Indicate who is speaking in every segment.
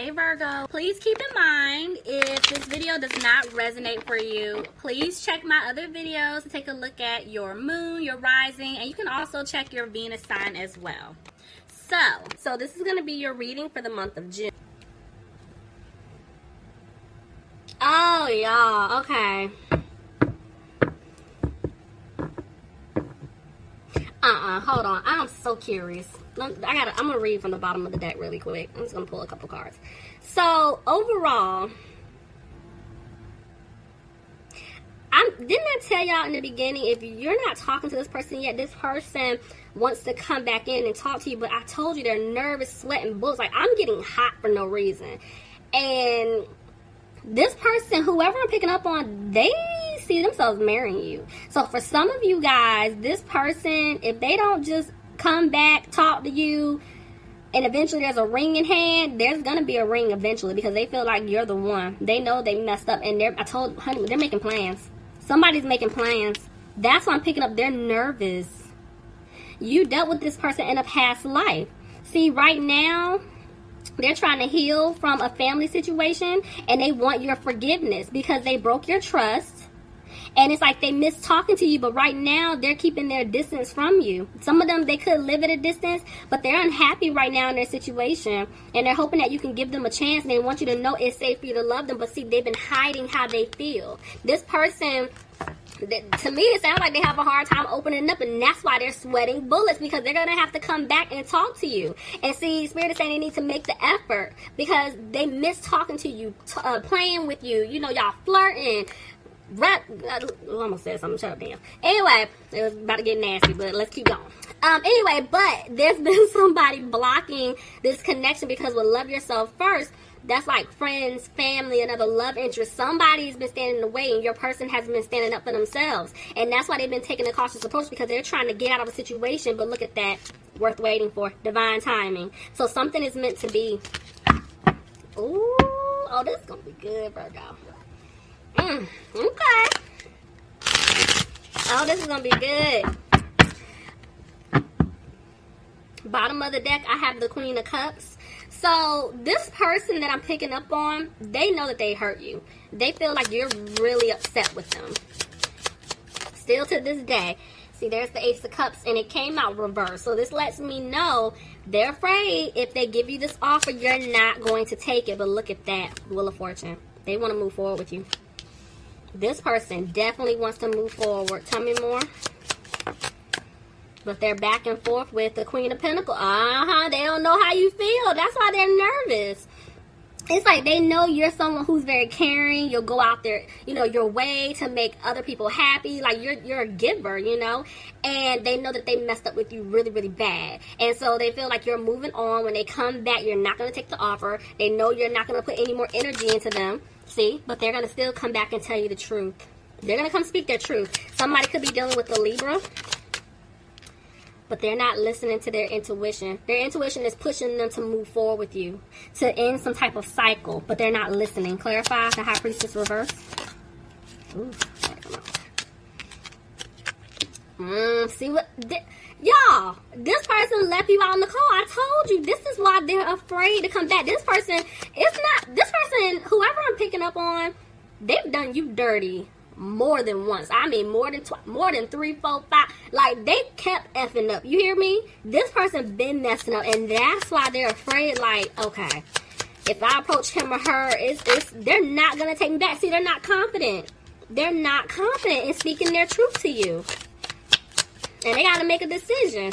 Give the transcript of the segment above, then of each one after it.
Speaker 1: Hey Virgo, please keep in mind if this video does not resonate for you, please check my other videos to take a look at your moon, your rising, and you can also check your Venus sign as well. So this is going to be your reading for the month of June. Oh, y'all, okay. Hold on. I'm so curious. I'm gonna read from the bottom of the deck really quick. I'm just gonna pull a couple cards. So overall, didn't I tell y'all in the beginning, if you're not talking to this person yet, this person wants to come back in and talk to you, but I told you they're nervous, sweating bullets. Like, I'm getting hot for no reason. And this person, whoever I'm picking up on, they see themselves marrying you. So for some of you guys, this person, if they don't just come back, talk to you, and eventually there's a ring in hand, there's gonna be a ring eventually, because they feel like you're the one. They know they messed up, and they're making plans. Somebody's making plans. That's why I'm picking up. They're nervous. You dealt with this person in a past life. See, right now, they're trying to heal from a family situation, and they want your forgiveness because they broke your trust. And it's like they miss talking to you, but right now they're keeping their distance from you. Some of them, they could live at a distance, but they're unhappy right now in their situation, and they're hoping that you can give them a chance, and they want you to know it's safe for you to love them. But see, they've been hiding how they feel. This person, to me, it sounds like they have a hard time opening up, and that's why they're sweating bullets, because they're going to have to come back and talk to you. And see, Spirit is saying they need to make the effort because they miss talking to you, playing with you. You know, y'all flirting. I almost said something. Shut up, damn. Anyway, it was about to get nasty, but let's keep going. Anyway, but there's been somebody blocking this connection because with Love Yourself First, that's like friends, family, another love interest. Somebody's been standing in the way, and your person hasn't been standing up for themselves. And that's why they've been taking a cautious approach, because they're trying to get out of a situation. But look at that. Worth waiting for. Divine timing. So something is meant to be. Ooh. Oh, this is going to be good, Virgo. Okay. Oh, this is going to be good. Bottom of the deck, I have the Queen of Cups. So this person that I'm picking up on, they know that they hurt you. They feel like you're really upset with them. Still to this day. See, there's the Ace of Cups, and it came out reversed. So this lets me know they're afraid if they give you this offer, you're not going to take it. But look at that. Wheel of Fortune. They want to move forward with you. This person definitely wants to move forward. Tell me more. But they're back and forth with the Queen of Pentacles. They don't know how you feel. That's why they're nervous. It's like they know you're someone who's very caring. You'll go out there, you know, your way to make other people happy. Like you're a giver, you know. And they know that they messed up with you really, really bad. And so they feel like you're moving on. When they come back, you're not going to take the offer. They know you're not going to put any more energy into them. See? But they're going to still come back and tell you the truth. They're going to come speak their truth. Somebody could be dealing with a Libra, but they're not listening to their intuition. Their intuition is pushing them to move forward with you, to end some type of cycle, but they're not listening. Clarify the High Priestess reverse. Ooh, see what... Y'all, this person left you out in the cold. I told you, this is why they're afraid to come back. This person, whoever I'm picking up on, they've done you dirty more than once. I mean, more than 3, 4, 5. Like, they kept effing up. You hear me? This person been messing up, and that's why they're afraid. Like, okay, if I approach him or her, they're not gonna take me back. See, they're not confident. They're not confident in speaking their truth to you, and they gotta make a decision.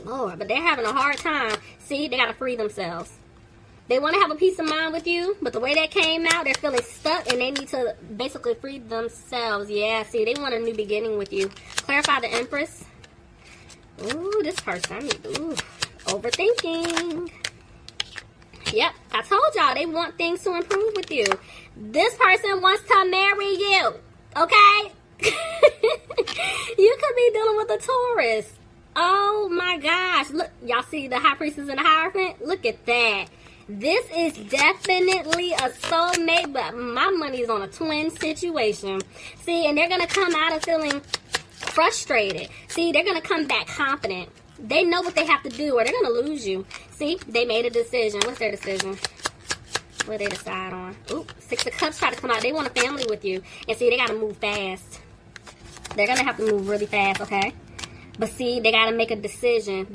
Speaker 1: Lord, but they're having a hard time. See, they gotta free themselves. They want to have a peace of mind with you, but the way that came out, they're feeling stuck, and they need to basically free themselves. Yeah, see, they want a new beginning with you. Clarify the Empress. Ooh, this person. Ooh, overthinking. Yep, I told y'all, they want things to improve with you. This person wants to marry you, okay? You could be dealing with a Taurus. Oh, my gosh. Look, y'all see the High Priestess and the Hierophant? Look at that. This is definitely a soulmate, but my money is on a twin situation. See, and they're going to come out of feeling frustrated. See, they're going to come back confident. They know what they have to do or they're going to lose you. See, they made a decision. What's their decision? What they decide on? Ooh, Six of Cups try to come out. They want a family with you. And see, they got to move fast. They're going to have to move really fast, okay? But see, they got to make a decision.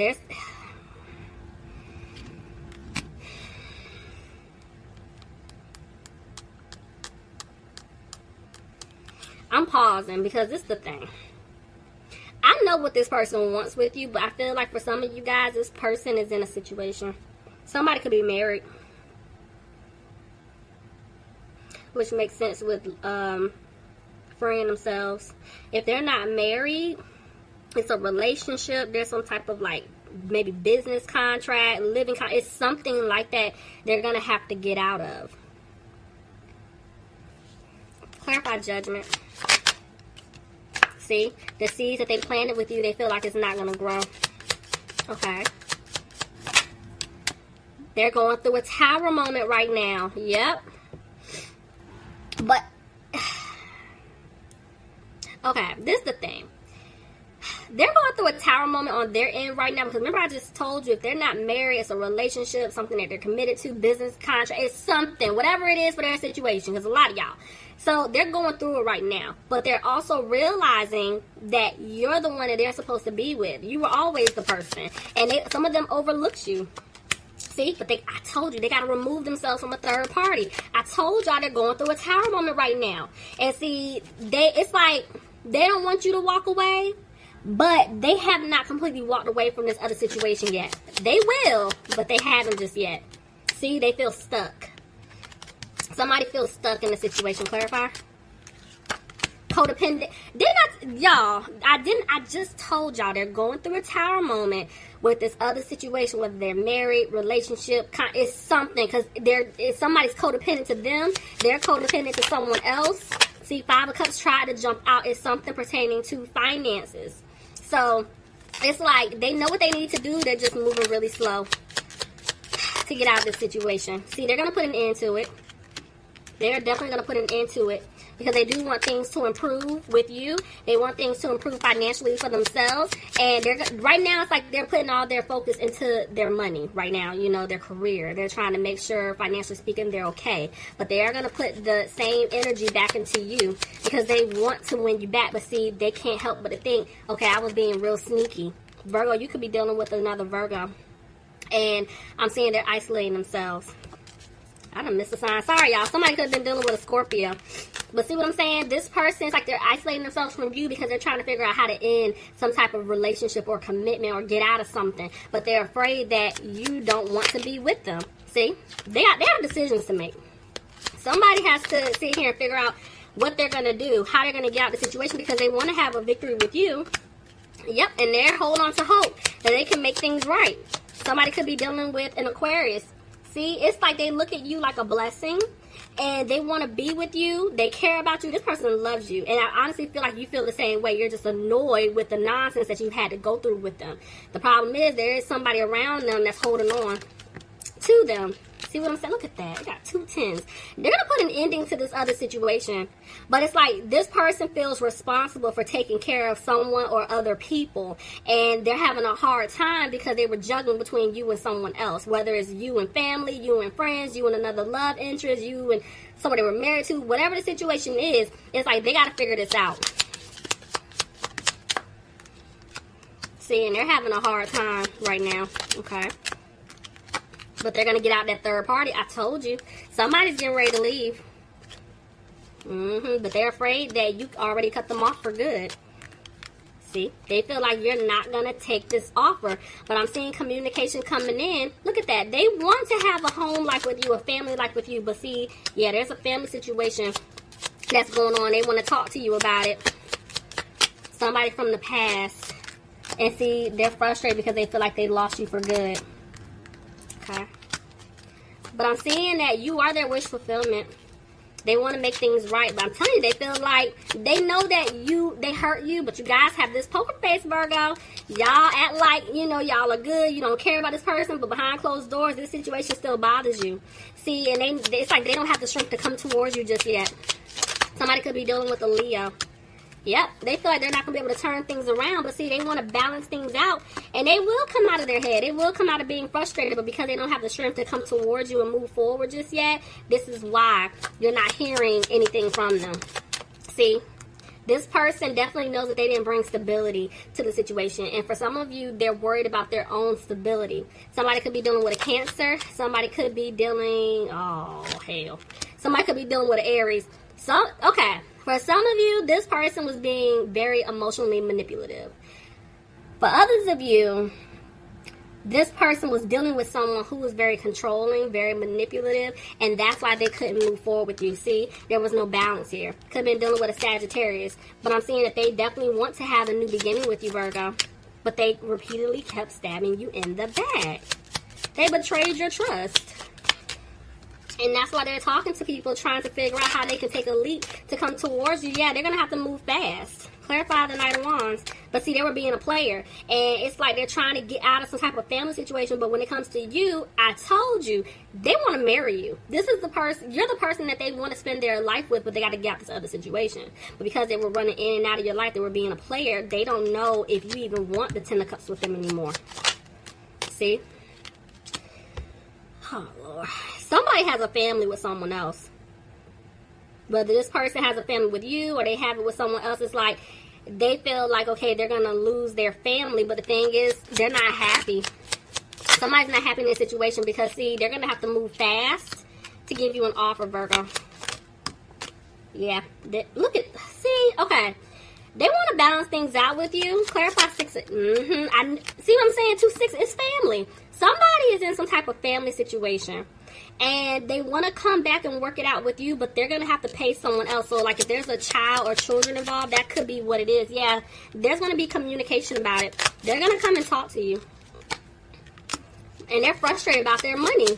Speaker 1: I'm pausing because this is the thing. I know what this person wants with you, but I feel like for some of you guys, this person is in a situation. Somebody could be married. Which makes sense with freeing themselves. If they're not married, it's a relationship. There's some type of like maybe business contract, living contract. It's something like that they're going to have to get out of. Clarify Judgment. See, the seeds that they planted with you, they feel like it's not going to grow. Okay. They're going through a Tower moment right now. Yep. But, okay, this is the thing. They're going through a Tower moment on their end right now. Because remember I just told you, if they're not married, it's a relationship, something that they're committed to, business contract. It's something, whatever it is for their situation. Because a lot of y'all. So they're going through it right now. But they're also realizing that you're the one that they're supposed to be with. You were always the person. And some of them overlooked you. See, but I told you, they got to remove themselves from a third party. I told y'all they're going through a Tower moment right now. And see, it's like they don't want you to walk away, but they have not completely walked away from this other situation yet. They will, but they haven't just yet. See, they feel stuck. Somebody feels stuck in the situation. Clarify. Codependent. I just told y'all they're going through a Tower moment with this other situation, whether they're married, relationship, it's something, because somebody's codependent to them, they're codependent to someone else. See, Five of Cups tried to jump out. It's something pertaining to finances. So it's like they know what they need to do, they're just moving really slow to get out of this situation. See, they're going to put an end to it. They're definitely going to put an end to it. Because they do want things to improve with you. They want things to improve financially for themselves. And right now, it's like they're putting all their focus into their money right now. You know, their career. They're trying to make sure, financially speaking, they're okay. But they are going to put the same energy back into you. Because they want to win you back. But see, they can't help but to think, okay, I was being real sneaky. Virgo, you could be dealing with another Virgo. And I'm seeing they're isolating themselves. I done missed a sign. Sorry, y'all. Somebody could have been dealing with a Scorpio. But see what I'm saying? This person, it's like they're isolating themselves from you because they're trying to figure out how to end some type of relationship or commitment or get out of something. But they're afraid that you don't want to be with them. See? They have decisions to make. Somebody has to sit here and figure out what they're going to do, how they're going to get out of the situation because they want to have a victory with you. Yep, and they're holding on to hope that they can make things right. Somebody could be dealing with an Aquarius. See, it's like they look at you like a blessing, and they want to be with you. They care about you. This person loves you, and I honestly feel like you feel the same way. You're just annoyed with the nonsense that you've had to go through with them. The problem is there is somebody around them that's holding on to them. See what I'm saying? Look at that. They got 2 tens. They're going to put an ending to this other situation. But it's like this person feels responsible for taking care of someone or other people. And they're having a hard time because they were juggling between you and someone else. Whether it's you and family, you and friends, you and another love interest, you and somebody they were married to. Whatever the situation is, it's like they got to figure this out. See, and they're having a hard time right now. Okay. But they're going to get out that third party. I told you. Somebody's getting ready to leave. But they're afraid that you already cut them off for good. See? They feel like you're not going to take this offer. But I'm seeing communication coming in. Look at that. They want to have a home life with you, a family life with you. But see, yeah, there's a family situation that's going on. They want to talk to you about it. Somebody from the past. And see, they're frustrated because they feel like they lost you for good. Okay. But I'm seeing that you are their wish fulfillment. They want to make things right. But I'm telling you, they feel like they know that they hurt you. But you guys have this poker face, Virgo. Y'all act like, y'all are good. You don't care about this person. But behind closed doors, this situation still bothers you. See, and it's like they don't have the strength to come towards you just yet. Somebody could be dealing with a Leo. Yep, they feel like they're not going to be able to turn things around. But see, they want to balance things out. And they will come out of their head. It will come out of being frustrated. But because they don't have the strength to come towards you and move forward just yet, this is why you're not hearing anything from them. See? This person definitely knows that they didn't bring stability to the situation. And for some of you, they're worried about their own stability. Somebody could be dealing with a Cancer. Somebody could be dealing... Oh, hell. Somebody could be dealing with an Aries. Okay. For some of you, this person was being very emotionally manipulative. For others of you, this person was dealing with someone who was very controlling, very manipulative, and that's why they couldn't move forward with you. See, there was no balance here. Could have been dealing with a Sagittarius, but I'm seeing that they definitely want to have a new beginning with you, Virgo, but they repeatedly kept stabbing you in the back. They betrayed your trust. And that's why they're talking to people, trying to figure out how they can take a leap to come towards you. Yeah, they're going to have to move fast. Clarify the Knight of Wands. But see, they were being a player. And it's like they're trying to get out of some type of family situation. But when it comes to you, I told you, they want to marry you. This is the person, you're the person that they want to spend their life with, but they got to get out this other situation. But because they were running in and out of your life, they were being a player, they don't know if you even want the Ten of Cups with them anymore. See? Oh, Lord. Somebody has a family with someone else. Whether this person has a family with you or they have it with someone else, it's like they feel like, okay, they're going to lose their family. But the thing is, they're not happy. Somebody's not happy in this situation because, see, they're going to have to move fast to give you an offer, Virgo. Yeah. Look at, see, okay. They want to balance things out with you. Clarify 6. See what I'm saying? 2, 6. It's family. Somebody is in some type of family situation. And they want to come back and work it out with you, but they're going to have to pay someone else. So, like, if there's a child or children involved, that could be what it is. Yeah, there's going to be communication about it. They're going to come and talk to you. And they're frustrated about their money.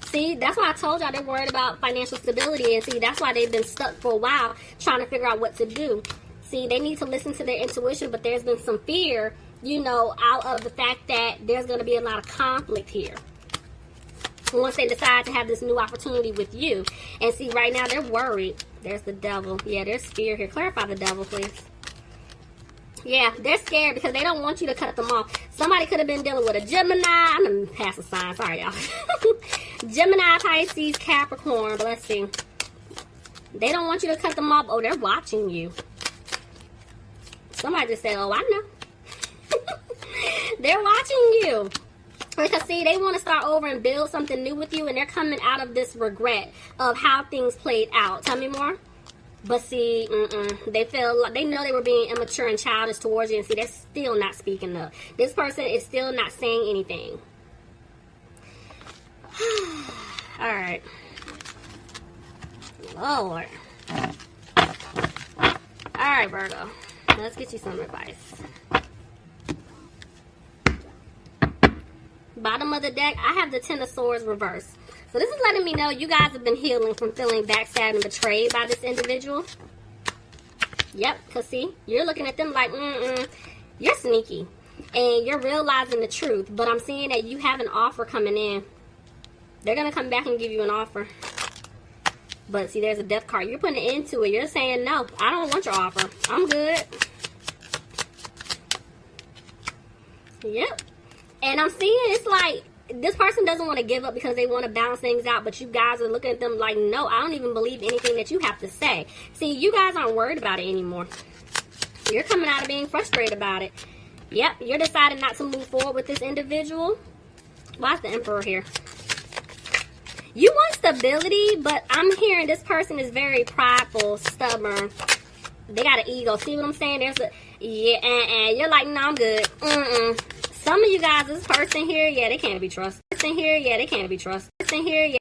Speaker 1: See, that's why I told y'all they're worried about financial stability. And see, that's why they've been stuck for a while trying to figure out what to do. See, they need to listen to their intuition, but there's been some fear, you know, out of the fact that there's going to be a lot of conflict here. Once they decide to have this new opportunity with you. And see, right now, they're worried. There's the devil. Yeah, there's fear here. Clarify the devil, please. Yeah, they're scared because they don't want you to cut them off. Somebody could have been dealing with a Gemini. I'm going to pass a sign. Sorry, y'all. Gemini, Pisces, Capricorn. But let's see. They don't want you to cut them off. Oh, they're watching you. Somebody just said, oh, I know. They're watching you. Because, see, they want to start over and build something new with you, and they're coming out of this regret of how things played out. Tell me more. But, see, they feel like they know they were being immature and childish towards you, and see, they're still not speaking up. This person is still not saying anything. All right. Lord. All right, Virgo. Let's get you some advice. Bottom of the deck, I have the Ten of Swords reversed. So this is letting me know you guys have been healing from feeling backstabbed and betrayed by this individual. Yep, because see, you're looking at them like, you're sneaky. And you're realizing the truth. But I'm seeing that you have an offer coming in. They're going to come back and give you an offer. But see, there's a death card. You're putting it into it. You're saying, no, I don't want your offer. I'm good. Yep. And I'm seeing it's like this person doesn't want to give up because they want to balance things out. But you guys are looking at them like, no, I don't even believe anything that you have to say. See, you guys aren't worried about it anymore. You're coming out of being frustrated about it. Yep, you're deciding not to move forward with this individual. Why is the Emperor here? You want stability, but I'm hearing this person is very prideful, stubborn. They got an ego. See what I'm saying? There's a, yeah, you're like, no, I'm good. Some of you guys, this person here, yeah, they can't be trusted. Person here, yeah, they can't be trusted. Person here, yeah.